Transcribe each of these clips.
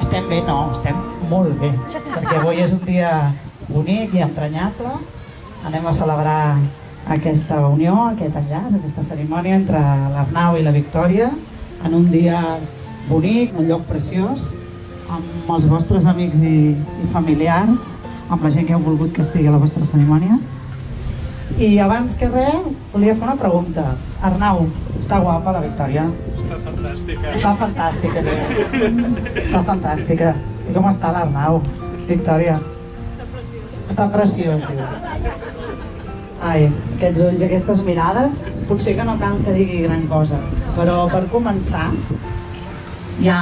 estem bé, no, estem molt bé, perquè avui és un dia bonic i entranyable. Anem a celebrar aquesta unió, aquest enllaç, aquesta cerimònia entre l'Arnau i la Victòria, en un dia bonic, un lloc preciós, amb els vostres amics i familiars, amb la gent que heu volgut que estigui a la vostra cerimònia. I abans que res, volia fer una pregunta. Arnau, està guapa la Victòria? Està fantàstica. Està fantàstica, tio. Està fantàstica. I com està l'Arnau, Victòria? Està preciós, tio. Ai, aquests ulls i aquestes mirades, potser que no cal que digui gran cosa, però per començar, hi ha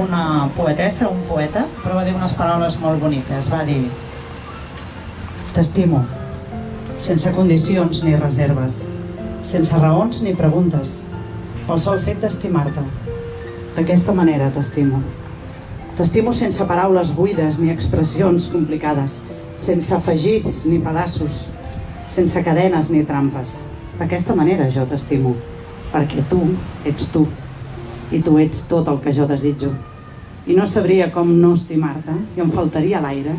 una poetessa, un poeta, però va dir unes paraules molt boniques. Va dir: t'estimo, sense condicions ni reserves, sense raons ni preguntes, pel sol fet d'estimar-te. D'aquesta manera t'estimo. T'estimo sense paraules buides ni expressions complicades, sense afegits ni pedaços, sense cadenes ni trampes. D'aquesta manera jo t'estimo, perquè tu ets tu, i tu ets tot el que jo desitjo. I no sabria com no estimar-te, i em faltaria l'aire,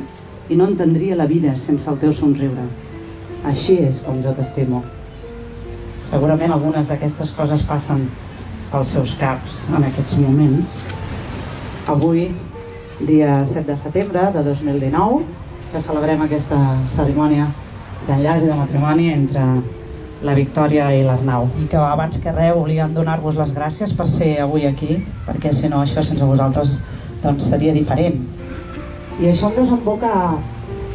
i no entendria la vida sense el teu somriure. Així és com jo t'estimo. Segurament algunes d'aquestes coses passen pels seus caps en aquests moments. Avui, dia 7 de setembre de 2019, que celebrem aquesta cerimònia d'enllaç i de matrimoni entre la Victòria i l'Arnau. I que abans que res volíem donar-vos les gràcies per ser avui aquí, perquè si no això sense vosaltres doncs seria diferent. I això em desemboca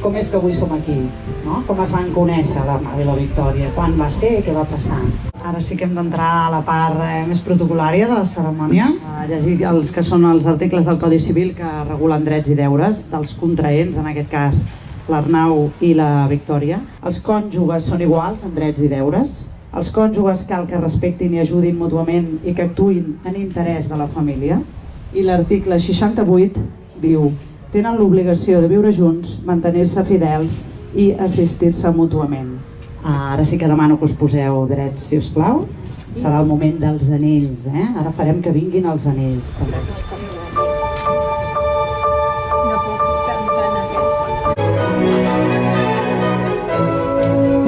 com és que avui som aquí, no? Com es van conèixer l'Arnau i la Victòria, quan va ser i què va passar. Ara sí que hem d'entrar a la part més protocolària de la cerimònia, a llegir els que són els articles del Codi Civil que regulen drets i deures dels contraents, en aquest cas l'Arnau i la Victòria. Els cònjuges són iguals en drets i deures. Els cònjuges cal que respectin i ajudin mútuament i que actuïn en interès de la família. I l'article 68 diu: tenen l'obligació de viure junts, mantenir-se fidels i assistir-se mútuament. Ara sí que demano que us poseu drets, si us plau. Serà el moment dels anells, eh? Ara farem que vinguin els anells, també.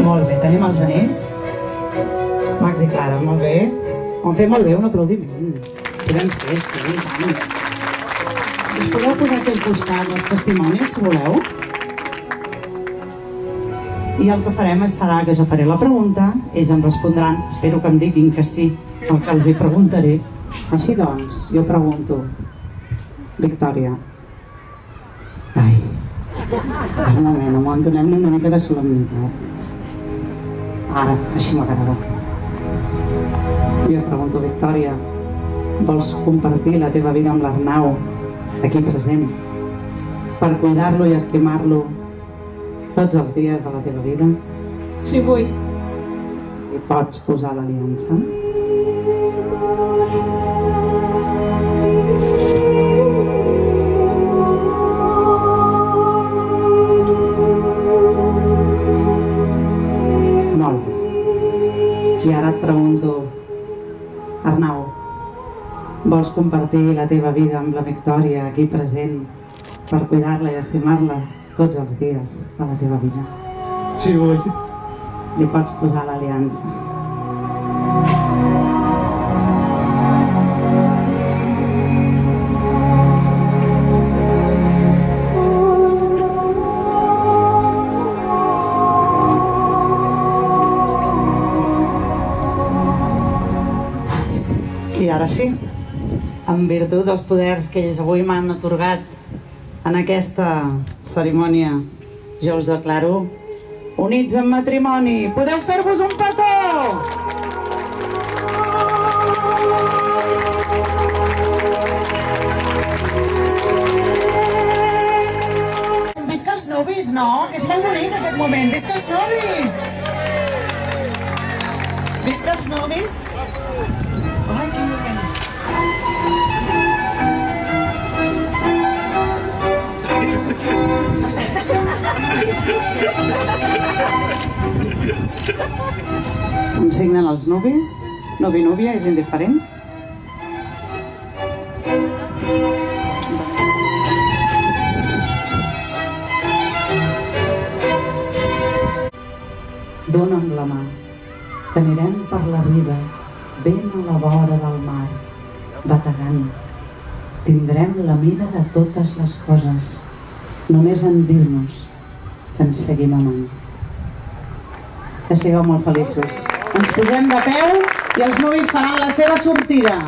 Molt bé, tenim els anells. Max i Clara, molt bé. Ho han fet molt bé, un aplaudiment. Podem fer, sí, tant. Us podeu posar aquí al costat els testimonis, si voleu. I el que farem serà que jo faré la pregunta, ells em respondran, espero que em diguin que sí, el que els hi preguntaré. Així doncs, jo pregunto: Victòria. Ai, un moment, donem una mica de solemnitat. Ara, així m'agrada. Jo pregunto: Victòria, vols compartir la teva vida amb l'Arnau, aquí present, per cuidar-lo i estimar-lo tots els dies de la teva vida? Sí, vull. I pots posar l'aliança? Molt bé. I ara et pregunto: Arnau, vols compartir la teva vida amb la Victòria aquí present per cuidar-la i estimar-la tots els dies de la teva vida? Sí, vull. Li pots posar l'aliança. I ara sí, en virtut dels poders que ells avui m'han atorgat en aquesta cerimònia, jo us declaro units en matrimoni. Podeu fer-vos un petó! Visca els novis, no? Que és molt bonic aquest moment. Visca els novis! Visca els novis! Ai, quin moment! Em signen els novis? Novi-núvia, és indiferent? Anirem per la riba, ben a la vora del mar, bategant. Tindrem la mida de totes les coses, només en dir-nos que ens seguim amant. Que sigueu molt feliços. Ens posem de peu i els nuvis faran la seva sortida.